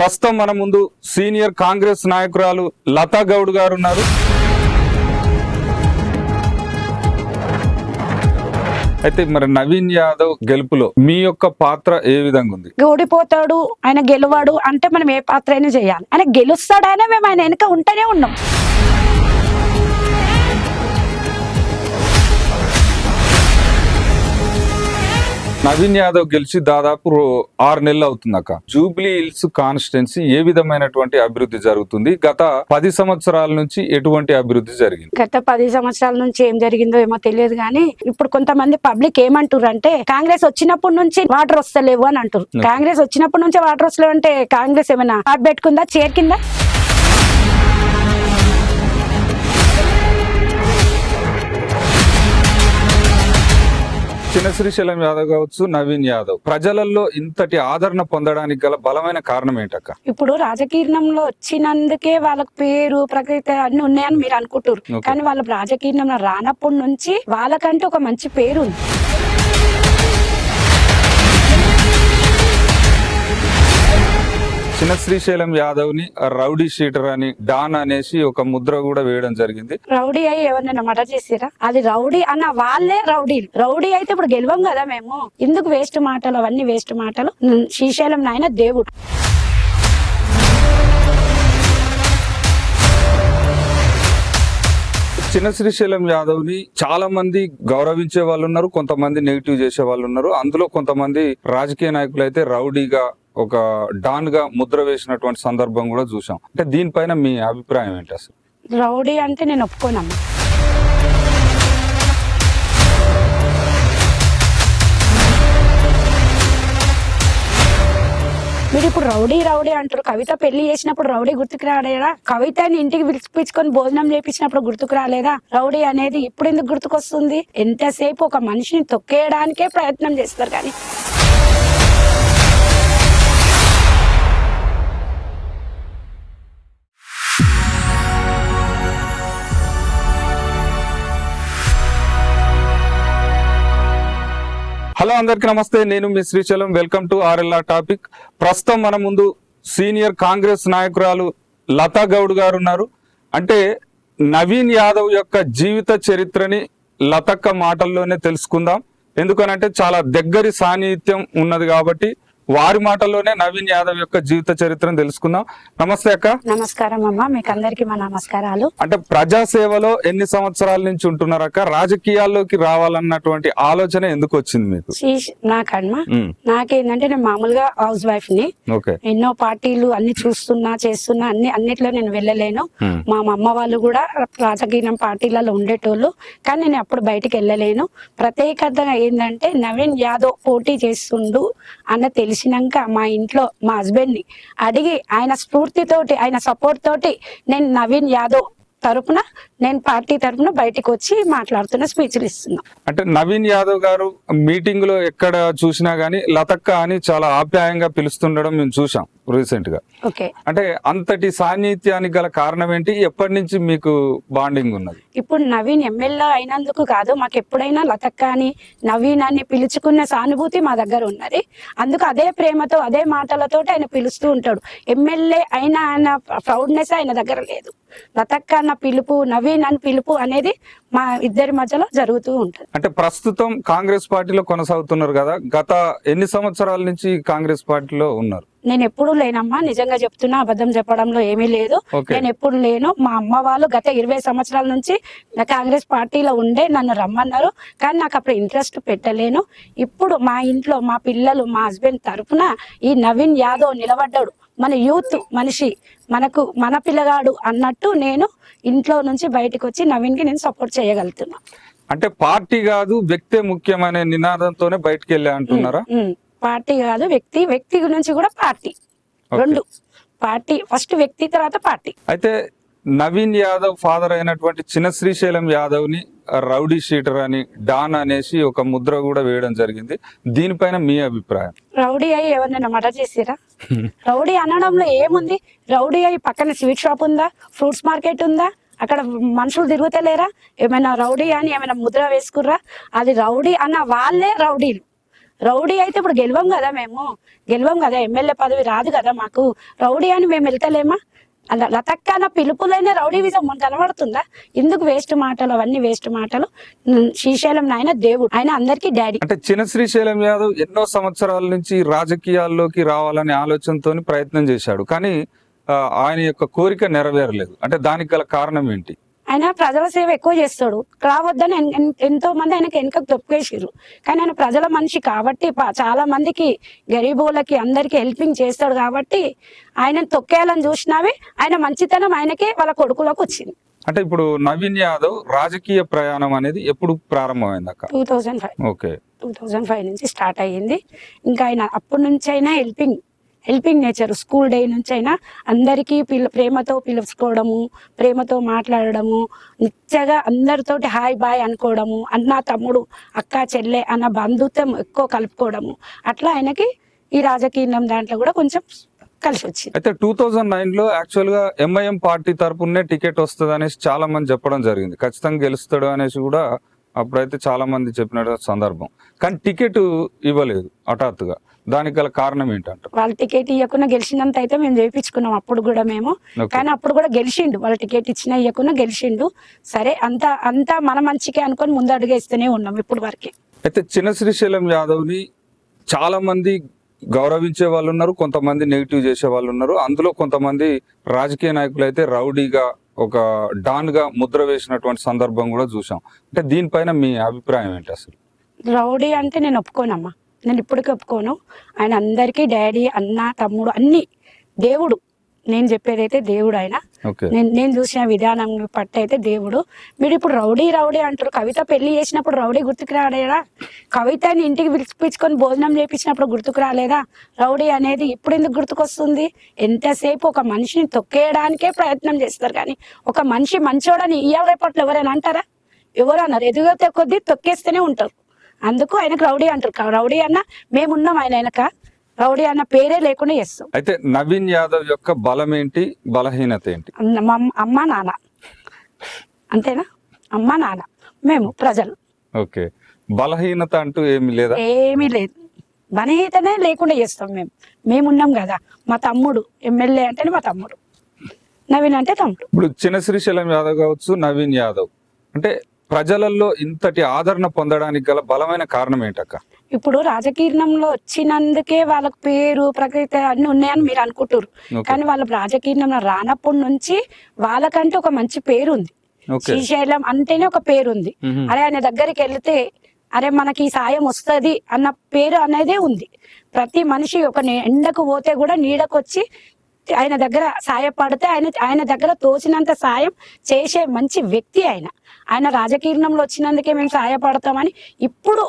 ప్రస్తుతం మన ముందు సీనియర్ కాంగ్రెస్ నాయకురాలు లతా గౌడ్ గారు ఉన్నారు. అయితే మరి నవీన్ యాదవ్ గెలుపులో మీ యొక్క పాత్ర ఏ విధంగా ఉంది? ఓడిపోతాడు, ఆయన గెలవాడు అంటే మనం ఏ పాత్ర అయినా చేయాలి. ఆయన గెలుస్తాడనే మేము ఆయన వెనుక ఉంటూనే ఉన్నాం. నవీన్ యాదవ్ గెలిచి దాదాపు 6 నెలలు అవుతుంది అక్క. జూబ్లీ హిల్స్ కాన్స్టిట్యున్సీ ఏ విధమైనటువంటి అభివృద్ధి జరుగుతుంది? గత 10 సంవత్సరాల నుంచి ఎటువంటి అభివృద్ధి జరిగింది? గత 10 సంవత్సరాల నుంచి ఏం జరిగిందో ఏమో తెలియదు కానీ ఇప్పుడు కొంతమంది పబ్లిక్ ఏమంటారు అంటే కాంగ్రెస్ వచ్చినప్పటి నుంచి వాటర్ వస్తలేవు అని అంటారు. కాంగ్రెస్ వచ్చినప్పటి నుంచి వాటర్ వస్తలేవు అంటే కాంగ్రెస్ ఏమైనా హాట్ పెట్టుకుందా, చైర్ కింద? చిన్న శ్రీశైలం యాదవ్ కావచ్చు, నవీన్ యాదవ్ ప్రజలలో ఇంతటి ఆదరణ పొందడానికి గల బలమైన కారణం ఏంటక్క? ఇప్పుడు రాజకీయంలో వచ్చినందుకే వాళ్ళకి పేరు ప్రకృతి అన్ని ఉన్నాయని మీరు అనుకుంటారు, కానీ వాళ్ళ రాజకీయంలో రానప్పటి నుంచి వాళ్ళకంటే ఒక మంచి పేరు ఉంది. చిన్న శ్రీశైలం యాదవ్ ని రౌడీ షీటర్ అని, డాన్ అనేసి ఒక ముద్ర కూడా వేయడం జరిగింది. రౌడీ అయ్యి ఎవరినైనా మర్డర్ చేసిరా? అది రౌడీ అన్న వాళ్ళే రౌడీలు. రౌడీ అయితే ఇప్పుడు గెలవం కదా మేము. ఎందుకు వేస్ట్ మాటలు? అవన్నీ వేస్ట్ మాటలు. శ్రీశైలం నాయన దేవుడు. చిన్న శ్రీశైలం యాదవ్ ని చాలా మంది గౌరవించే వాళ్ళు ఉన్నారు, కొంతమంది నెగిటివ్ చేసే వాళ్ళు ఉన్నారు. అందులో కొంతమంది రాజకీయ నాయకులు అయితే రౌడీగా, ఒక డాన్ గా ముద్ర వేసినటువంటి సందర్భం కూడా చూసాం. అంటే దీనిపైన మీ అభిప్రాయం ఏంటి అసలు? రౌడీ అంటే నేను ఒప్పుకోనమ్మా. మీరు ఇప్పుడు రౌడీ రౌడీ అంటారు. కవిత పెళ్లి చేసినప్పుడు రౌడీ గుర్తుకు రాలేదా? కవితని ఇంటికి పిలిపించుకొని భోజనం చేపించినప్పుడు గుర్తుకు రాలేదా? రౌడీ అనేది ఇప్పుడు ఎందుకు గుర్తుకొస్తుంది? ఎంతసేపు ఒక మనిషిని తొక్కేయడానికే ప్రయత్నం చేస్తారు. కానీ హలో, అందరికి నమస్తే. నేను మీ Srisailam. Welcome to RLR topic. ప్రస్తుతం మన ముందు సీనియర్ కాంగ్రెస్ నాయకురాలు లతా గౌడ్ గారు ఉన్నారు. అంటే నవీన్ యాదవ్ యొక్క జీవిత చరిత్రని లతక్క మాటల్లోనే తెలుసుకుందాం. ఎందుకనంటే చాలా దగ్గరి సాన్నిహిత్యం ఉన్నది కాబట్టి వారి మాటల్లోనే నవీన్ యాదవ్ యొక్క జీవిత చరిత్రను తెలుసుకుందాం. నమస్తే అక్క. నమస్కారం అమ్మా, మీకు అందరికి మా నమస్కారాలు. అంటే ప్రజాసేవలో ఎన్ని సంవత్సరాల నుంచి ఉంటున్నారు అక్క? రాజకీయాల్లోకి రావాలన్నటువంటి ఆలోచన ఎందుకు వచ్చింది మీకు? నాకమ్మా, నాకేంటంటే నేను మామూలుగా హౌస్ వైఫ్ ని. ఎన్నో పార్టీలు అన్ని చేస్తున్నా అన్నిట్లో నేను వెళ్ళలేను. మా అమ్మ వాళ్ళు కూడా రాజకీయ పార్టీలలో ఉండేటోళ్ళు, కానీ నేను అప్పుడు బయటికి వెళ్ళలేను. ప్రత్యేకతగా ఏంటంటే నవీన్ యాదవ్ పోటీ చేస్తుండు అన్న తెలిసినాక మా ఇంట్లో మా హస్బెండ్ ని అడిగి ఆయన స్ఫూర్తితోటి, ఆయన సపోర్ట్ తోటి నేను నవీన్ యాదవ్ తరపున, నేను పార్టీ తరపున బయటకు వచ్చి మాట్లాడుతున్న, స్పీచ్లు ఇస్తున్నా. అంటే నవీన్ యాదవ్ గారు మీటింగ్ లో ఎక్కడ చూసినా గానీ లతక్క అని చాలా ఆప్యాయంగా పిలుస్తుండడం మేము చూసాం రీసెంట్ గా. అంటే అంతటి సాన్నిహిత్యానికి గల కారణం ఏంటి? ఎప్పటి నుంచి మీకు బాండింగ్ ఉన్నది? ఇప్పుడు నవీన్ ఎమ్మెల్యే అయినందుకు కాదు, మాకు ఎప్పుడైనా లతక్క అని నవీన్ అని పిలుచుకున్న సానుభూతి మా దగ్గర ఉన్నది. అందుకు అదే ప్రేమతో, అదే మాటలతో ఆయన పిలుస్తూ ఉంటాడు. ఎమ్మెల్యే అయినా ఆయన ప్రౌడ్నెస్ ఆయన దగ్గర లేదు. లతక్క అన్న పిలుపు, నవీన్ అని పిలుపు అనేది మా ఇద్దరి మధ్యలో జరుగుతూ ఉంటుంది. అంటే ప్రస్తుతం కాంగ్రెస్ పార్టీలో కొనసాగుతున్నారు కదా, గత ఎన్ని సంవత్సరాల నుంచి కాంగ్రెస్ పార్టీలో ఉన్నారు? నేను ఎప్పుడు లేనమ్మా, నిజంగా చెప్తున్నా, అబద్ధం చెప్పడంలో ఏమీ లేదు. నేను ఎప్పుడు లేను. మా అమ్మ వాళ్ళు గత 20 సంవత్సరాల నుంచి కాంగ్రెస్ పార్టీలో ఉండే నన్ను రమ్మన్నారు, కానీ నాకు అప్పుడు ఇంట్రెస్ట్ పెట్టలేను. ఇప్పుడు మా ఇంట్లో మా పిల్లలు, మా హస్బెండ్ తరఫున ఈ నవీన్ యాదవ్ నిలబడ్డాడు. మన యూత్ మనిషి, మన పిల్లగాడు అన్నట్టు నేను ఇంట్లో నుంచి బయటకు వచ్చి నవీన్ కి నేను సపోర్ట్ చేయగలుగుతున్నా. అంటే పార్టీ కాదు వ్యక్తే ముఖ్యమనే నినాదంతోనే బయటకు వెళ్ళా అంటున్నారా? పార్టీ కాదు వ్యక్తి, వ్యక్తి గురించి కూడా పార్టీ, రెండు. పార్టీ ఫస్ట్, వ్యక్తి తర్వాత పార్టీ. అయితే నవీన్ యాదవ్ ఫాదర్ అయినటువంటి చిన్న శ్రీశైలం యాదవ్ ని రౌడీ షీటర్ అని, డాన్ అనేసి ఒక ముద్ర కూడా వేయడం జరిగింది. దీనిపైన మీ అభిప్రాయం? రౌడీ అయ్యి ఎవరినైనా మర్డర్ చేసిరా? రౌడీ అనడంలో ఏముంది? రౌడీ అయ్యి పక్కన స్వీట్ షాప్ ఉందా, ఫ్రూట్స్ మార్కెట్ ఉందా, అక్కడ మనుషులు తిరుగుతలేరా? ఏమైనా రౌడీ అని ఏమైనా ముద్ర వేసుకుర్రా? అది రౌడీ అన్న వాళ్ళే రౌడీలు. రౌడీ అయితే ఇప్పుడు గెలవం కదా, ఎమ్మెల్యే పదవి రాదు కదా మాకు, రౌడీ అని మేము వెళ్తలేమా? అలా లతక్కన పిలుపులైన రౌడీవిజం మనకు కనబడుతుందా? ఎందుకు వేస్ట్ మాటలు, అవన్నీ వేస్ట్ మాటలు. శ్రీశైలం నాయన దేవుడు, ఆయన అందరికీ డాడీ. అంటే చిన్న శ్రీశైలం యాదవ్ ఎన్నో సంవత్సరాల నుంచి రాజకీయాల్లోకి రావాలనే ఆలోచనతో ప్రయత్నం చేశాడు, కానీ ఆయన యొక్క కోరిక నెరవేరలేదు. అంటే దానికి గల కారణం ఏంటి? ఆయన ప్రజల సేవ ఎక్కువ చేస్తాడు, రావద్దని ఎంతో మంది ఆయనకి వెనకకు తొక్కేసారు. కానీ ఆయన ప్రజల మనిషి కాబట్టి, చాలా మందికి గరీబులకి అందరికి హెల్పింగ్ చేస్తాడు కాబట్టి ఆయన తొక్కేయాలని చూసినావి. ఆయన మంచితనం ఆయనకే వాళ్ళ కొడుకులకు వచ్చింది. అంటే ఇప్పుడు నవీన్ యాదవ్ రాజకీయ ప్రయాణం అనేది ఎప్పుడు ప్రారంభమైంది అక్క? 2005. ఓకే, 2005 నుంచి స్టార్ట్ అయ్యింది. ఇంకా ఆయన అప్పటి నుంచి అయినా హెల్పింగ్ నేచర్. స్కూల్ డే నుంచి అయినా అందరికీ ప్రేమతో పిలుచుకోవడము, ప్రేమతో మాట్లాడడము, నిత్యగా అందరితోటి హాయ్ బాయ్ అనుకోవడము, అన్న తమ్ముడు అక్క చెల్లె అన్న బంధుత్వం ఎక్కువ కలుపుకోవడము, అట్లా ఆయనకి ఈ రాజకీయం దాంట్లో కూడా కొంచెం కలిసి వచ్చింది. అయితే 2009లో యాక్చువల్ గా ఎంఐఎం పార్టీ తరపునే టికెట్ వస్తుంది అనేసి చాలా మంది చెప్పడం జరిగింది, ఖచ్చితంగా గెలుస్తాడు అనేసి కూడా అప్పుడైతే చాలా మంది చెప్పిన సందర్భం. కానీ టికెట్ ఇవ్వలేదు హఠాత్తుగా, దానికి గల కారణం ఏంటంటారు? వాళ్ళ టికెట్ ఇవ్వకుండా గెలిచినంత అయితే మేము చేయించుకున్నాం అప్పుడు కూడా మేము. కానీ అప్పుడు కూడా గెలిచిండు, వాళ్ళ టికెట్ ఇచ్చినా ఇవ్వకుండా గెలిచిండు. సరే, అంతా మన మంచికే అనుకొని ముందు అడుగేస్తూనే ఉన్నాం ఇప్పుడు వరకే. అయితే చిన్న శ్రీశైలం యాదవ్ ని చాలా మంది గౌరవించే వాళ్ళు ఉన్నారు, కొంతమంది నెగిటివ్ చేసే వాళ్ళు ఉన్నారు. అందులో కొంతమంది రాజకీయ నాయకులు అయితే రౌడీగా, ఒక డాన్ గా ముద్ర వేసినటువంటి సందర్భం కూడా చూసాం. అంటే దీనిపైన మీ అభిప్రాయం ఏంటి అసలు? రౌడీ అంటే నేను ఒప్పుకోనమ్మా, నేను ఇప్పటికీ ఒప్పుకోను. ఆయన అందరికీ డాడీ, అన్న, తమ్ముడు, అన్ని దేవుడు. నేను చెప్పేదైతే దేవుడు ఆయన. నేను చూసిన విధానం పట్టు అయితే దేవుడు. మీరు ఇప్పుడు రౌడీ అంటారు. కవిత పెళ్లి చేసినప్పుడు రౌడీ గుర్తుకు రాలేదా? కవితని ఇంటికి పిలిపించుకొని భోజనం చేయించినప్పుడు గుర్తుకు రాలేదా? రౌడీ అనేది ఇప్పుడు ఎందుకు గుర్తుకొస్తుంది? ఎంతసేపు ఒక మనిషిని తొక్కేయడానికే ప్రయత్నం చేస్తారు, కానీ ఒక మనిషి మంచోడని ఇయ్యాల రేపట్లో ఎవరైనా అంటారా? ఎవరు అన్నారు? ఎదుగుతే కొద్దీ తొక్కేస్తూనే ఉంటారు. అందుకు ఆయనకు రౌడీ అంటారు. రౌడీ అన్న మేమున్నాం, ఆయన వెనక రౌడీ అన్న పేరే లేకుండా చేస్తాం. అయితే నవీన్ యాదవ్ యొక్క బలం ఏంటి, బలహీనత ఏంటి? అమ్మ నాన్న, అంతేనా? అమ్మ నాన్న, మేము ప్రజలు. ఓకే, బలహీనత అంటూ ఏమి లేదా? ఏమీ లేదు, బలహీనతనే లేకుండా చేస్తాం. మేమున్నాం కదా. మా తమ్ముడు ఎమ్మెల్యే అంటేనే మా తమ్ముడు, నవీన్ అంటే తమ్ముడు. ఇప్పుడు చిన్న శ్రీశైలం యాదవ్ కావచ్చు, నవీన్ యాదవ్ అంటే ప్రజలలో ఇంతటి ఆదరణ పొందడానికి గల బలమైన కారణం ఏంటక్క? ఇప్పుడు రాజకీయంలో వచ్చినందుకే వాళ్ళకి పేరు, ప్రకృతి అన్ని ఉన్నాయని మీరు అనుకుంటారు, కానీ వాళ్ళ రాజకీయంలో రానప్పటి నుంచి వాళ్ళకంటే ఒక మంచి పేరు ఉంది. శ్రీశైలం అంటేనే ఒక పేరు ఉంది. అరే ఆయన దగ్గరికి వెళితే అరే మనకి ఈ సాయం వస్తుంది అన్న పేరు అనేదే ఉంది. ప్రతి మనిషి ఒక ఎండకు పోతే కూడా నీడకొచ్చి ఆయన దగ్గర సాయపడితే ఆయన దగ్గర తోచినంత సాయం చేసే మంచి వ్యక్తి ఆయన రాజకీయంలో వచ్చినందుకే మేము సాయపడతామని ఇప్పుడు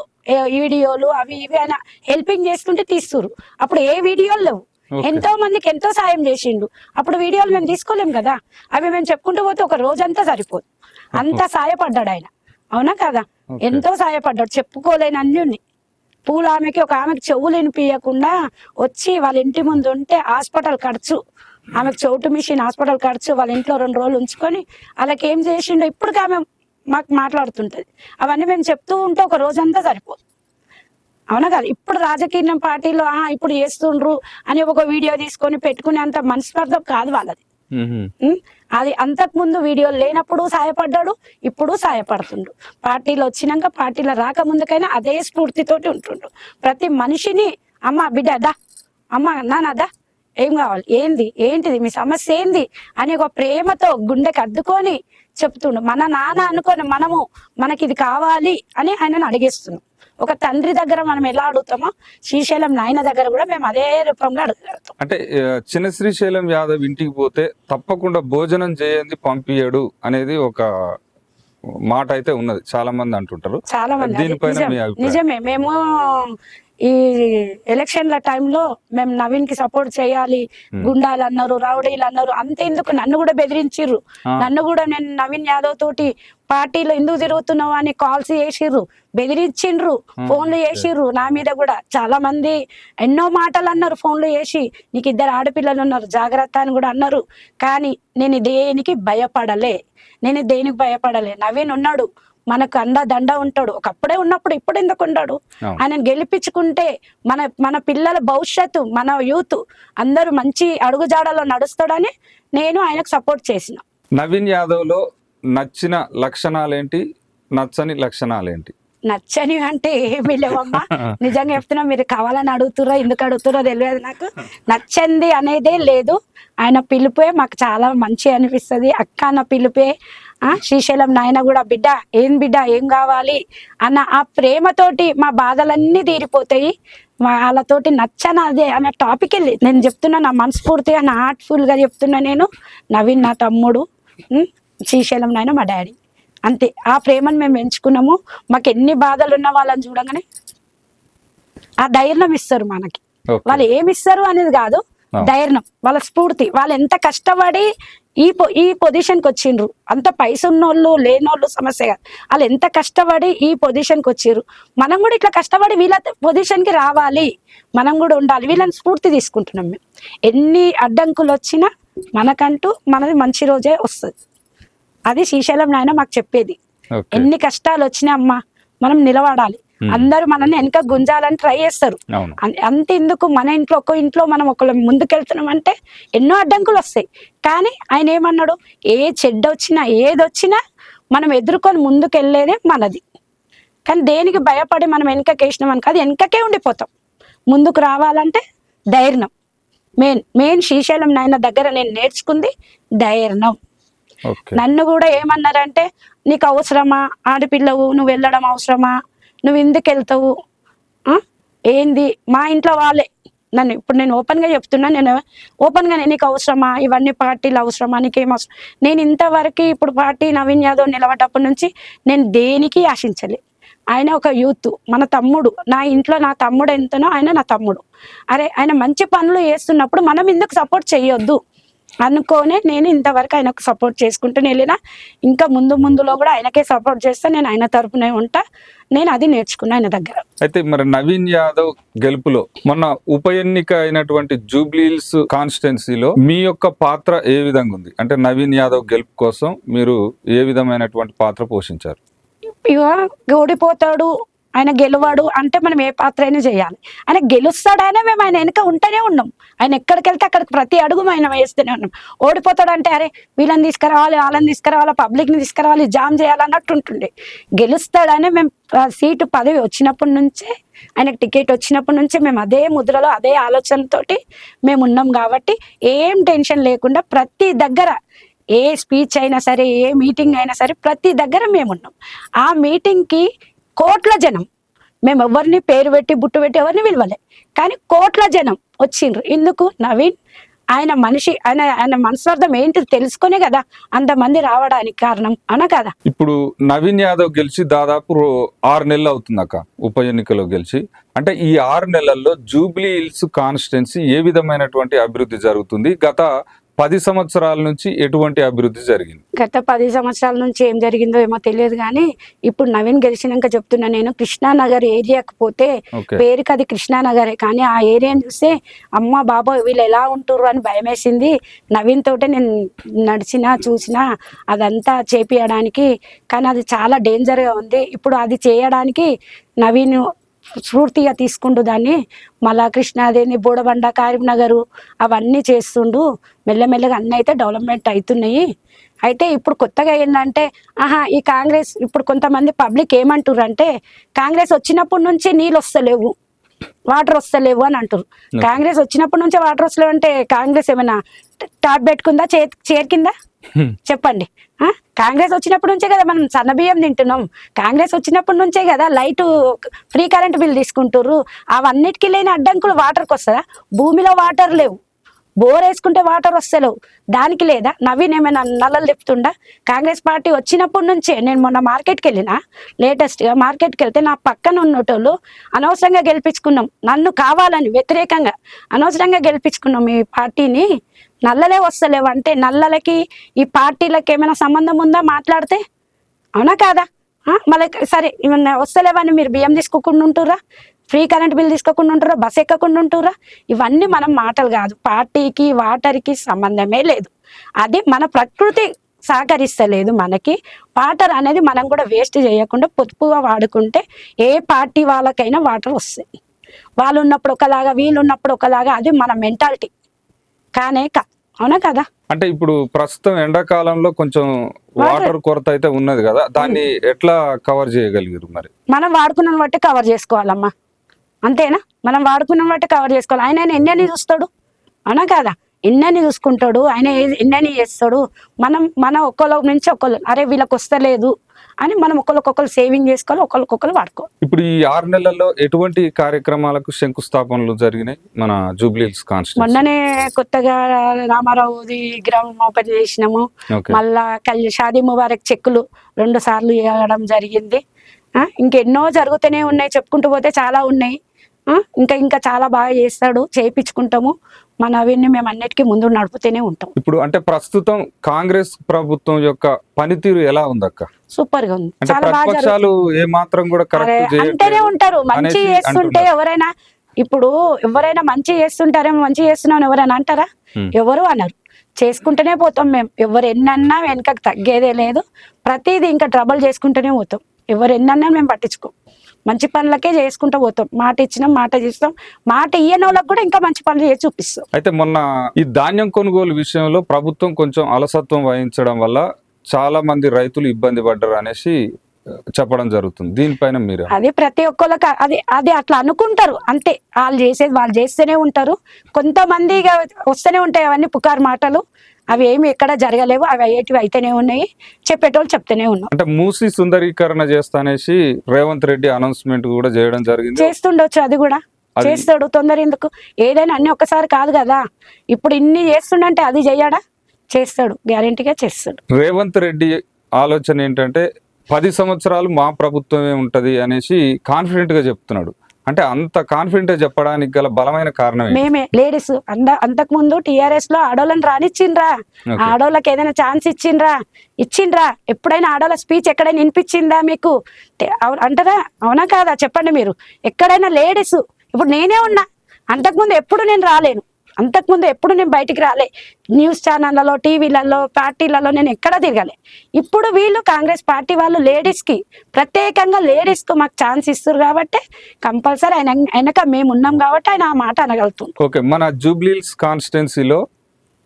వీడియోలు అవి ఇవి ఆయన హెల్పింగ్ చేసుకుంటే తీస్తురు. అప్పుడు ఏ వీడియోలు లేవు. ఎంతో మందికి ఎంతో సాయం చేసిండు. అప్పుడు వీడియోలు మేము తీసుకోలేం కదా, అవి మేము చెప్పుకుంటూ పోతే ఒక రోజంతా సరిపోదు. అంత సాయపడ్డాడు ఆయన, అవునా కదా? ఎంతో సాయపడ్డాడు, చెప్పుకోలేని అన్ని ఉన్నాయి. పూలు ఒక ఆమెకి చెవులు వినిపించకుండా వచ్చి వాళ్ళ ఇంటి ముందు ఉంటే హాస్పిటల్ ఖర్చు, ఆమెకు చౌటు మిషన్ హాస్పిటల్ ఖర్చు వాళ్ళ ఇంట్లో 2 రోజులు ఉంచుకొని వాళ్ళకి ఏం చేసిండో ఇప్పుడు ఆమె మాకు మాట్లాడుతుంటది. అవన్నీ మేము చెప్తూ ఉంటే ఒక రోజంతా సరిపోదు, అవునా కదా? ఇప్పుడు రాజకీయ పార్టీలో ఇప్పుడు చేస్తుండ్రు అని ఒక వీడియో తీసుకొని పెట్టుకునే అంత మనస్పర్ధం కాదు వాళ్ళది. అది అంతకు ముందు వీడియోలు లేనప్పుడు సాయపడ్డాడు, ఇప్పుడు సాయపడుతుండు. పార్టీలో వచ్చినాక, పార్టీలో రాకముందుకైనా అదే స్ఫూర్తితోటి ఉంటుండు. ప్రతి మనిషిని అమ్మ బిడ్డ దా, అమ్మ నాన్న దా, ఏం కావాలి, ఏంటిది మీ సమస్య ఏంది అని ఒక ప్రేమతో గుండెకి అద్దుకొని చెప్తుండు. మన నాన్న అనుకొని మనకి ఇది కావాలి అని ఆయనను అడిగేస్తున్నాం. ఒక తండ్రి దగ్గర మనం ఎలా అడుగుతామో శ్రీశైలం నాయన దగ్గర కూడా మేము అదే రూపంలో అడుగుతాం. అంటే చిన్న శ్రీశైలం యాదవ్ ఇంటికి పోతే తప్పకుండా భోజనం చేయండి పంపియడు అనేది ఒక మాట అయితే ఉన్నది, చాలా మంది అంటుంటారు. చాలా మంది నిజమే. మేము ఈ ఎలక్షన్ల టైంలో మేము నవీన్ కి సపోర్ట్ చేయాలి, గుండాలు అన్నారు, రౌడీలు అన్నారు, అంతేందుకు నన్ను కూడా బెదిరించిర్రు. నన్ను కూడా నేను నవీన్ యాదవ్ తోటి పార్టీలో ఎందుకు తిరుగుతున్నావు అని కాల్స్ చేసిర్రు, బెదిరించిండ్రు, ఫోన్లు చేసిర్రు. నా మీద కూడా చాలా మంది ఎన్నో మాటలు అన్నారు ఫోన్లు చేసి, నీకు 2 ఆడపిల్లలు ఉన్నారు జాగ్రత్త అని కూడా అన్నారు. కానీ నేను దేనికి భయపడలే. నవీన్ ఉన్నాడు, మనకు దండ ఉంటాడు. ఒకప్పుడే ఉన్నప్పుడు ఇప్పుడు ఎందుకు ఉండడు? ఆయనను గెలిపించుకుంటే మన పిల్లల భవిష్యత్తు, మన యూత్ అందరూ మంచి అడుగుజాడలో నడుస్తాడని నేను ఆయనకు సపోర్ట్ చేసిన. నవీన్ యాదవ్ లో నచ్చిన లక్షణాలేంటి, నచ్చని లక్షణాలేంటి? నచ్చని అంటే ఏమీ లేవమ్మా, నిజంగా చెప్తున్నా. మీరు కావాలని అడుగుతుర్రా, ఎందుకు అడుగుతుర్రో తెలియదు నాకు. నచ్చంది అనేదే లేదు. ఆయన పిలుపే మాకు చాలా మంచి అనిపిస్తుంది. అక్క అన్న పిలుపే. శ్రీశైలం నాయన కూడా బిడ్డ ఏం కావాలి అన్న ఆ ప్రేమతోటి మా బాధలన్నీ తీరిపోతాయి. వాళ్ళతోటి నచ్చనదే అనే టాపిక్ వెళ్ళి నేను చెప్తున్నా, నా మనస్ఫూర్తిగా, నా హార్ట్ఫుల్ గా చెప్తున్నా. నేను నవీన్ నా తమ్ముడు, శ్రీశైలం నాయన మా డాడీ, అంతే. ఆ ప్రేమను మేము ఎంచుకున్నాము. మాకు ఎన్ని బాధలు ఉన్న వాళ్ళని చూడగానే ఆ ధైర్యం ఇస్తారు మనకి. వాళ్ళు ఏమి ఇస్తారు అనేది కాదు, ధైర్యం, వాళ్ళ స్ఫూర్తి. వాళ్ళు ఎంత కష్టపడి ఈ పొజిషన్కి వచ్చిండ్రు. అంత పైస ఉన్నోళ్ళు లేనోళ్ళు సమస్య కాదు, వాళ్ళు ఎంత కష్టపడి ఈ పొజిషన్కి వచ్చిర్రు. మనం కూడా ఇట్లా కష్టపడి వీళ్ళ పొజిషన్కి రావాలి, మనం కూడా ఉండాలి. వీళ్ళని స్ఫూర్తి తీసుకుంటున్నాం మేము. ఎన్ని అడ్డంకులు వచ్చినా మనకంటూ మనది మంచి రోజే వస్తుంది. అది శ్రీశైలం నాయన మాకు చెప్పేది. ఎన్ని కష్టాలు వచ్చినా అమ్మా మనం నిలబడాలి. అందరూ మనల్ని వెనక గుంజాలని ట్రై చేస్తారు. అంతెందుకు, మన ఇంట్లో ఇంట్లో మనం ఒకళ్ళు ముందుకెళ్తున్నాం అంటే ఎన్నో అడ్డంకులు వస్తాయి. కానీ ఆయన ఏమన్నాడు, ఏ చెడ్డ వచ్చినా ఏది వచ్చినా మనం ఎదుర్కొని ముందుకెళ్ళేదే మనది. కానీ దేనికి భయపడి మనం వెనకకేసినాం అనుకో, అది వెనకకే ఉండిపోతాం. ముందుకు రావాలంటే ధైర్యం మెయిన్. శ్రీశైలం నాయన దగ్గర నేను నేర్చుకుంది ధైర్యం. నన్ను కూడా ఏమన్నారంటే, నీకు అవసరమా ఆడపిల్లవు, నువ్వు వెళ్ళడం అవసరమా, నువ్వు ఎందుకు వెళ్తావు, ఏంది? మా ఇంట్లో వాళ్ళే నన్ను, ఇప్పుడు నేను ఓపెన్గా చెప్తున్నా, నేను ఓపెన్గానే, నీకు అవసరమా ఇవన్నీ పార్టీలు అవసరమా, నీకేం అవసరం? నేను ఇంతవరకు ఇప్పుడు పార్టీ నవీన్ యాదవ్ నిలబడేటప్పటి నుంచి నేను దేనికి ఆశించలే. ఆయన ఒక యూత్, మన తమ్ముడు. నా ఇంట్లో నా తమ్ముడు ఎంతనో ఆయన నా తమ్ముడు. అరే ఆయన మంచి పనులు చేస్తున్నప్పుడు మనం ఎందుకు సపోర్ట్ చేయొద్దు అనుకోనే నేను ఇంతవరకు ఆయనకు సపోర్ట్ చేసుకుంటూ వెళ్ళినా. ఇంకా ముందులో కూడా ఆయనకే సపోర్ట్ చేస్తా. నేను ఆయన తరపునే ఉంటా. నేను అది నేర్చుకున్నా ఆయన దగ్గర. అయితే మరి నవీన్ యాదవ్ గెలుపులో మొన్న ఉప ఎన్నిక అయినటువంటి జూబ్లీహిల్స్ కాన్స్టిట్యున్సీలో మీ యొక్క పాత్ర ఏ విధంగా ఉంది? అంటే నవీన్ యాదవ్ గెలుపు కోసం మీరు ఏ విధమైనటువంటి పాత్ర పోషించారు? ఇక ఓడిపోతాడు, ఆయన గెలవాడు అంటే మనం ఏ పాత్ర అయినా చేయాలి. ఆయన గెలుస్తాడైనా మేము ఆయన వెనక ఉంటూనే ఉన్నాం. ఆయన ఎక్కడికి వెళ్తే అక్కడికి ప్రతి అడుగు ఆయన వేస్తూనే ఉన్నాం. ఓడిపోతాడు అంటే అరే వీళ్ళని తీసుకురావాలి, వాళ్ళని తీసుకురావాలి, పబ్లిక్ని తీసుకురావాలి, జామ్ చేయాలన్నట్టు ఉంటుండే. గెలుస్తాడనే మేము సీటు పదవి వచ్చినప్పటి నుంచే, ఆయనకు టికెట్ వచ్చినప్పటి నుంచే మేము అదే ముద్రలో అదే ఆలోచనతోటి మేము ఉన్నాం. కాబట్టి ఏం టెన్షన్ లేకుండా ప్రతి దగ్గర ఏ స్పీచ్ అయినా సరే, ఏ మీటింగ్ అయినా సరే, ప్రతి దగ్గర మేమున్నాం. ఆ మీటింగ్కి కోట్ల జనం, మేము ఎవరిని పేరు పెట్టి బుట్టు పెట్టి ఎవరిని విలువలే, కానీ కోట్ల జనం వచ్చిండ్రు. ఎందుకు? నవీన్ ఆయన మనిషి, ఆయన మనస్వార్థం ఏంటి తెలుసుకునే కదా అంతమంది రావడానికి కారణం, అన కదా. ఇప్పుడు నవీన్ యాదవ్ గెలిచి దాదాపు 6 నెలలు అవుతుంది అక్క, ఉప ఎన్నికలో గెలిచి. అంటే ఈ 6 నెలల్లో జూబ్లీహిల్స్ కాన్స్టిట్యున్సీ ఏ విధమైనటువంటి అభివృద్ధి జరుగుతుంది? గత 10 సంవత్సరాల నుంచి ఎటువంటి అభివృద్ధి జరిగింది? గత 10 సంవత్సరాల నుంచి ఏం జరిగిందో ఏమో తెలియదు, కానీ ఇప్పుడు నవీన్ గెలిచినాక చెప్తున్నా. నేను కృష్ణానగర్ ఏరియాకు పోతే పేరుకి అది కృష్ణానగరే, కానీ ఆ ఏరియాని చూస్తే అమ్మ బాబోయ్ వీళ్ళు ఎలా ఉంటుర్రు అని భయం వేసింది. నవీన్ తోటే నేను చూసినా అదంతా చేపియడానికి. కానీ అది చాలా డేంజర్గా ఉంది. ఇప్పుడు అది చేయడానికి నవీన్ స్ఫూర్తిగా తీసుకుంటూ దాన్ని మళ్ళా కృష్ణాదేవి, బోడబండ, కరీంనగర్ అవన్నీ చేస్తుండు. మెల్లమెల్లగా అన్నీ అయితే డెవలప్మెంట్ అవుతున్నాయి. అయితే ఇప్పుడు కొత్తగా ఏంటంటే ఈ కాంగ్రెస్, ఇప్పుడు కొంతమంది పబ్లిక్ ఏమంటారు అంటే, కాంగ్రెస్ వచ్చినప్పటి నుంచి నీళ్ళు వస్తలేవు, వాటర్ వస్తలేవు అని అంటారు. కాంగ్రెస్ వచ్చినప్పటి నుంచే వాటర్ వస్తలేవు అంటే కాంగ్రెస్ ఏమైనా టాప్ పెట్టుకుందా చైర్ కింద? చెప్పండి. కాంగ్రెస్ వచ్చినప్పటి నుంచే కదా మనం సన్నబియ్యం తింటున్నాం. కాంగ్రెస్ వచ్చినప్పటి నుంచే కదా లైట్ ఫ్రీ కరెంట్ బిల్ తీసుకుంటారు. అవన్నిటికీ లేని అడ్డంకులు వాటర్కి వస్తుందా? భూమిలో వాటర్ లేవు, బోర్ వేసుకుంటే వాటర్ వస్తలేవు, దానికి లేదా? నవీన్ ఏమైనా నల్లలు తిప్పుతుండా? కాంగ్రెస్ పార్టీ వచ్చినప్పటి నుంచే, నేను మొన్న మార్కెట్కి వెళ్ళిన, లేటెస్ట్గా మార్కెట్కి వెళ్తే నా పక్కన ఉన్నటోళ్ళు అనవసరంగా గెలిపించుకున్నాం, నన్ను కావాలని వ్యతిరేకంగా అనవసరంగా గెలిపించుకున్నాం ఈ పార్టీని, నల్లలే వస్తలేవు అంటే నల్లలకి ఈ పార్టీలకి ఏమైనా సంబంధం ఉందా మాట్లాడితే? అవునా కాదా? మళ్ళీ సరే ఏమన్నా వస్తలేవని మీరు బియ్యం తీసుకోకుండా ఉంటురా, ఫ్రీ కరెంట్ బిల్ తీసుకోకుండా ఉంటురా, బస్ ఎక్కకుండా ఉంటురా? ఇవన్నీ మనం మాటలు కాదు. పార్టీకి వాటర్కి సంబంధమే లేదు. అది మన ప్రకృతి సహకరిస్తలేదు మనకి. వాటర్ అనేది మనం కూడా వేస్ట్ చేయకుండా పొదుపుగా వాడుకుంటే ఏ పార్టీ వాళ్ళకైనా వాటర్ వస్తాయి. వాళ్ళు ఉన్నప్పుడు ఒకలాగా, వీళ్ళు ఉన్నప్పుడు ఒకలాగా, అది మన మెంటాలిటీ కానే కాదు. అవునా కదా? అంటే ఇప్పుడు ప్రస్తుతం ఎండాకాలంలో కొంచెం వాటర్ కొరత అయితే ఉన్నది కదా, దాన్ని ఎట్లా కవర్ చేయగలిగారు మరి? మనం వాడుకున్న బట్టి కవర్ చేసుకోవాలమ్మా, అంతేనా? మనం వాడుకున్న బట్టి కవర్ చేసుకోవాలి. ఆయన ఎన్నని చూస్తాడు, అవునా కదా? ఎన్నని చూసుకుంటాడు ఆయన, ఎన్నని చేస్తాడు. మన ఒకళ్ళ నుంచి ఒకళ్ళు, అరే వీళ్ళకి వస్తలేదు అని మనం ఒకరికొకరు సేవింగ్ చేసుకోవాలి, ఒకరికొకరు వాడుకోవాలి. ఇప్పుడు ఈ 6 నెలల్లో ఎటువంటి కార్యక్రమాలకు శంకుస్థాపనలు జరిగినాయి మన జూబ్లీహిల్స్ కాన్స్టిట్యూన్సీ? మొన్ననే కొత్తగా రామారావుది విగ్రహం ఓపెన్ చేసినాము. ఓకే. మళ్ళా షాదీ ముబారక్ చెక్కులు 2 సార్లు ఇవ్వడం జరిగింది. ఇంకెన్నో జరుగుతూనే ఉన్నాయి, చెప్పుకుంటూ పోతే చాలా ఉన్నాయి. ఇంకా చాలా బాగా చేస్తాడు, చేయించుకుంటాము. మన అవన్నీ మేము అన్నిటికీ ముందు నడుపుతూనే ఉంటాం. ఇప్పుడు అంటే ప్రస్తుతం కాంగ్రెస్ ప్రభుత్వం యొక్క పనితీరు ఎలా ఉందక్క? సూపర్ గా ఉంది, అంటే చాలా బాగా ప్రతిపక్షాలు ఏ మాత్రం కూడా కరెక్ట్ అంటేనే ఉంటారు. మంచి అనేసి చేస్తుంటే అంటున్నారు. ఎవరైనా, ఇప్పుడు ఎవరైనా మంచి చేస్తుంటారేమో, మంచి చేస్తున్నాం ఎవరైనా అంటారా? ఎవరు అనరు. చేసుకుంటూనే పోతాం మేము. ఎవరు ఎన్నన్నా వెనకకు తగ్గేదే లేదు. ప్రతిదీ ఇంకా ట్రబుల్ చేసుకుంటూనే పోతాం. ఎవరు ఎన్నన్నా మేము పట్టించుకోం. మంచి పనులకే చేసుకుంటూ పోతాం. మాట ఇచ్చినాం, మాట చేస్తాం. మాట ఇయ్యని వాళ్ళకి కూడా ఇంకా మంచి పనులు చేసి చూపిస్తాం. అయితే మొన్న ఈ ధాన్యం కొనుగోలు విషయంలో ప్రభుత్వం కొంచెం అలసత్వం వహించడం వల్ల చాలా మంది రైతులు ఇబ్బంది పడ్డారు అనేసి చెప్పడం జరుగుతుంది. దీనిపైన మీరు? అది ప్రతి ఒక్కళ్ళకి అది అట్లా అనుకుంటారు అంతే. వాళ్ళు చేసేది వాళ్ళు చేస్తూనే ఉంటారు. కొంతమంది వస్తూనే ఉంటాయి అవన్నీ పుకారు మాటలు. అవి ఏమి ఎక్కడ జరగలేవు, అవి అయ్యేటివి అయితేనే ఉన్నాయి, చెప్పేటోళ్ళు చెప్తూనే ఉన్నాం. అంటే మూసి సుందరీకరణ చేస్తానేసి రేవంత్ రెడ్డి అనౌన్స్మెంట్ కూడా చేయడం జరిగింది. చేస్తుండొచ్చు, అది కూడా చేస్తాడు. తొందర ఎందుకు? ఏదైనా అన్ని ఒక్కసారి కాదు కదా. ఇప్పుడు ఇన్ని చేస్తుండంటే అది చెయ్యడా? చేస్తాడు, గ్యారెంటీగా చేస్తాడు. రేవంత్ రెడ్డి ఆలోచన ఏంటంటే 10 సంవత్సరాలు మా ప్రభుత్వమే ఉంటది అనేసి కాన్ఫిడెంట్ గా చెప్తున్నాడు. అంటే అంత కాన్ఫిడెంట్ చెప్పడానికి గల బలమైన కారణం మేమే లేడీస్. అంతకు ముందు టిఆర్ఎస్ లో ఆడోళ్ళని రానిచ్చిండ్రా? ఆడోళ్ళకి ఏదైనా ఛాన్స్ ఇచ్చిండ్రా? ఎప్పుడైనా ఆడోళ్ళ స్పీచ్ ఎక్కడైనా వినిపించిందా మీకు? అంటారా? అవునా కాదా? చెప్పండి మీరు. ఎక్కడైనా లేడీస్, ఇప్పుడు నేనే ఉన్నా, అంతకుముందు ఎప్పుడు నేను రాలేను, అంతకుముందు ఎప్పుడు నేను బయటికి రాలే. న్యూస్ ఛానళ్లలో, టీవీలలో, పార్టీలలో నేను ఎక్కడ తిరగలే. ఇప్పుడు వీళ్ళు కాంగ్రెస్ పార్టీ వాళ్ళు లేడీస్కి, ప్రత్యేకంగా లేడీస్కు మాకు ఛాన్స్ ఇస్తారు కాబట్టి కంపల్సరీ ఆయన వెనక మేము ఉన్నాం కాబట్టి ఆయన ఆ మాట అనగలుగుతుంది. ఓకే. మన జూబ్లీహిల్స్ కాన్స్టిట్యున్సీలో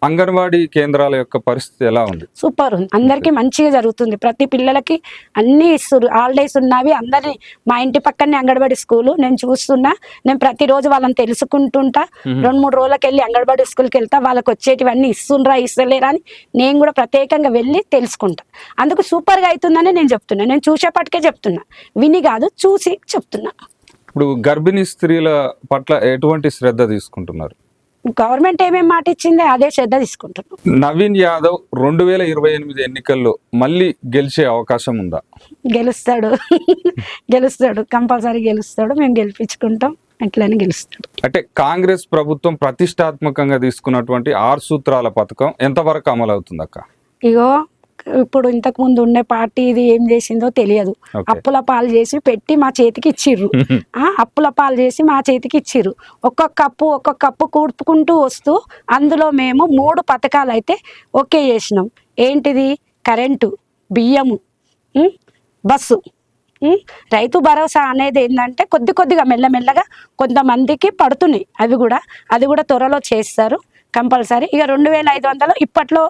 అంగన్వాడీ కేంద్రాల యొక్క పరిస్థితి ఎలా ఉంది? సూపర్ ఉంది, అందరికీ మంచిగా జరుగుతుంది. ప్రతి పిల్లలకి అన్ని ఇస్తారు, హాలిడేస్ ఉన్నవి. అందరినీ, మా ఇంటి పక్కనే అంగన్వాడీ స్కూలు, నేను చూస్తున్నా. నేను ప్రతిరోజు వాళ్ళని తెలుసుకుంటుంటా. 2-3 రోజులకి వెళ్ళి అంగన్వాడీ స్కూల్కి వెళ్తా. వాళ్ళకి వచ్చేటివన్నీ ఇస్తుండ్రా ఇస్తలేరా అని నేను కూడా ప్రత్యేకంగా వెళ్ళి తెలుసుకుంటా. అందుకు సూపర్గా అవుతుందని నేను చెప్తున్నా. నేను చూసేపటికే చెప్తున్నా, విని కాదు, చూసి చెప్తున్నా. ఇప్పుడు గర్భిణీ స్త్రీల పట్ల ఎటువంటి శ్రద్ధ తీసుకుంటున్నారు? గవర్నమెంట్ ఏమేమి మాట ఇచ్చిందో అదే శ్రద్ధ తీసుకుంటున్నాం. నవీన్ యాదవ్ 2028 ఎన్నికల్లో మళ్ళీ గెలిచే అవకాశం ఉందా? గెలుస్తాడు, కంపల్సరీ గెలుస్తాడు. మేము గెలిపించుకుంటాం, అట్లనే గెలుస్తాడు. అంటే కాంగ్రెస్ ప్రభుత్వం ప్రతిష్టాత్మకంగా తీసుకున్నటువంటి 6 సూత్రాల పథకం ఎంతవరకు అమలు అవుతుంది అక్క? ఇగో ఇప్పుడు ఇంతకు ముందు ఉండే పార్టీ ఇది ఏం చేసిందో తెలియదు. అప్పుల పాలు చేసి పెట్టి మా చేతికి ఇచ్చిర్రు. అప్పుల పాలు చేసి మా చేతికి ఇచ్చిర్రు. ఒక్కొక్క కప్పు కూడుపుకుంటూ వస్తూ అందులో మేము 3 పథకాలు అయితే ఓకే చేసినాం. ఏంటిది? కరెంటు, బియ్యము, బస్సు. రైతు భరోసా అనేది ఏంటంటే కొద్దిగా మెల్లమెల్లగా కొంతమందికి పడుతున్నాయి. అది కూడా త్వరలో చేస్తారు కంపల్సరీ. ఇక 2500 ఇప్పట్లో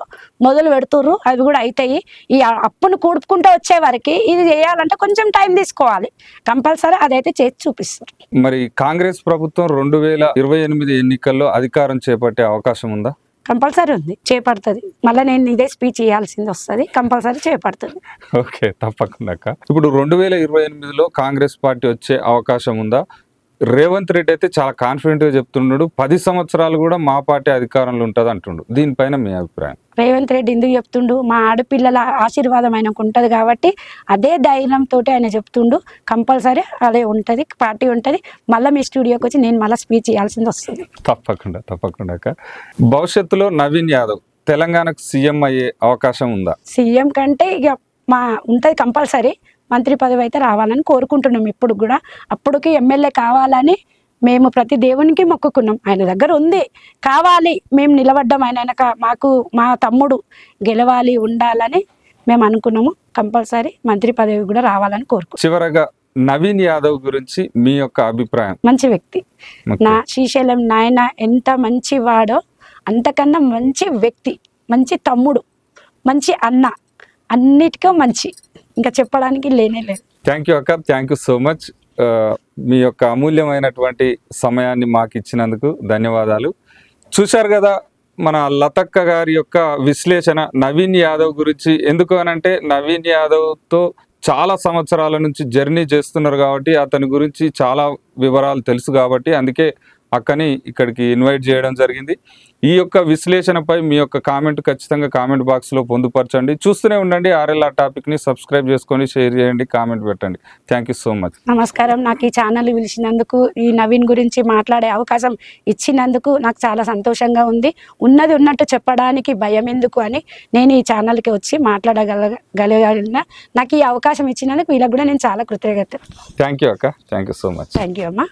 మొదలు పెడుతుర్రు, అవి కూడా అవుతాయి. ఈ అప్పును కూడుపుకుంటూ వచ్చే వారికి ఇది చేయాలంటే కొంచెం టైం తీసుకోవాలి. కంపల్సరీ అదైతే చేసి చూపిస్తారు. మరి కాంగ్రెస్ ప్రభుత్వం 2028 ఎన్నికల్లో అధికారం చేపట్టే అవకాశం ఉందా? కంపల్సరీ ఉంది, చేపడుతుంది. మళ్ళీ నేను ఇదే స్పీచ్ ఇవ్వాల్సింది వస్తుంది, కంపల్సరీ చేపడుతుంది. ఓకే, తప్పకుండా. ఇప్పుడు 2028లో కాంగ్రెస్ పార్టీ వచ్చే అవకాశం ఉందా? రేవంత్ రెడ్డి అయితే చాలా కాన్ఫిడెంట్ గా చెప్తున్నాడు, 10 సంవత్సరాలు కూడా మా పార్టీ అధికారంలో ఉంటుంది అంటుండు. దీనిపైన మీ అభిప్రాయం? రేవంత్ రెడ్డి ఎందుకు చెప్తుండు? మా ఆడపిల్లల ఆశీర్వాదం ఆయనకు ఉంటుంది కాబట్టి అదే ధైర్యంతో ఆయన చెప్తుండు. కంపల్సరీ అదే ఉంటుంది, పార్టీ ఉంటుంది. మళ్ళీ మీ స్టూడియోకి వచ్చి నేను మళ్ళీ స్పీచ్ ఇవ్వాల్సింది వస్తుంది. తప్పకుండా. భవిష్యత్తులో నవీన్ యాదవ్ తెలంగాణకు సీఎం అయ్యే అవకాశం ఉందా? సీఎం కంటే ఇక ఉంటుంది కంపల్సరీ. మంత్రి పదవి అయితే రావాలని కోరుకుంటున్నాం ఇప్పుడు కూడా. అప్పటికి ఎమ్మెల్యే కావాలని మేము ప్రతి దేవునికి మొక్కుకున్నాం, ఆయన దగ్గర ఉంది, కావాలి, మేము నిలబడ్డాం, ఆయన వెనక మాకు మా తమ్ముడు గెలవాలి ఉండాలని మేము అనుకున్నాము. కంపల్సరీ మంత్రి పదవి కూడా రావాలని కోరుకుంటున్నాం. చివరగా నవీన్ యాదవ్ గురించి మీ యొక్క అభిప్రాయం? మంచి వ్యక్తి. నా శ్రీశైలం నాయన ఎంత మంచి వాడో అంతకన్నా మంచి వ్యక్తి, మంచి తమ్ముడు, మంచి అన్న, అన్నిటికీ మంచి, ఇంకా చెప్పడానికి లేనే లేదు. థ్యాంక్ యూ అక్క, థ్యాంక్ యూ సో మచ్. మీ యొక్క అమూల్యమైనటువంటి సమయాన్ని మాకు ఇచ్చినందుకు ధన్యవాదాలు. చూశారు కదా మన లతక్క గారి యొక్క విశ్లేషణ నవీన్ యాదవ్ గురించి. ఎందుకు అనంటే నవీన్ యాదవ్తో చాలా సంవత్సరాల నుంచి జర్నీ చేస్తున్నారు కాబట్టి అతని గురించి చాలా వివరాలు తెలుసు కాబట్టి అందుకే అక్కని ఇక్కడికి ఇన్వైట్ చేయడం జరిగింది. ఈ యొక్క విశ్లేషణపై మీ యొక్క కామెంట్ ఖచ్చితంగా కామెంట్ బాక్స్లో పొందుపరచండి. చూస్తూనే ఉండండి ఆర్ఎల్ఆర్ టాపిక్ని. సబ్స్క్రైబ్ చేసుకొని షేర్ చేయండి, కామెంట్ పెట్టండి. Thank you so much. నమస్కారం. నాకు ఈ ఛానల్ పిలిచినందుకు, ఈ నవీన్ గురించి మాట్లాడే అవకాశం ఇచ్చినందుకు నాకు చాలా సంతోషంగా ఉంది. ఉన్నది ఉన్నట్టు చెప్పడానికి భయం ఎందుకు అని నేను ఈ ఛానల్కి వచ్చి మాట్లాడగలిగిన నాకు ఈ అవకాశం ఇచ్చినందుకు వీళ్ళకి కూడా నేను చాలా కృతజ్ఞత. థ్యాంక్ యూ అక్క, thank you so much. Thank you అమ్మా.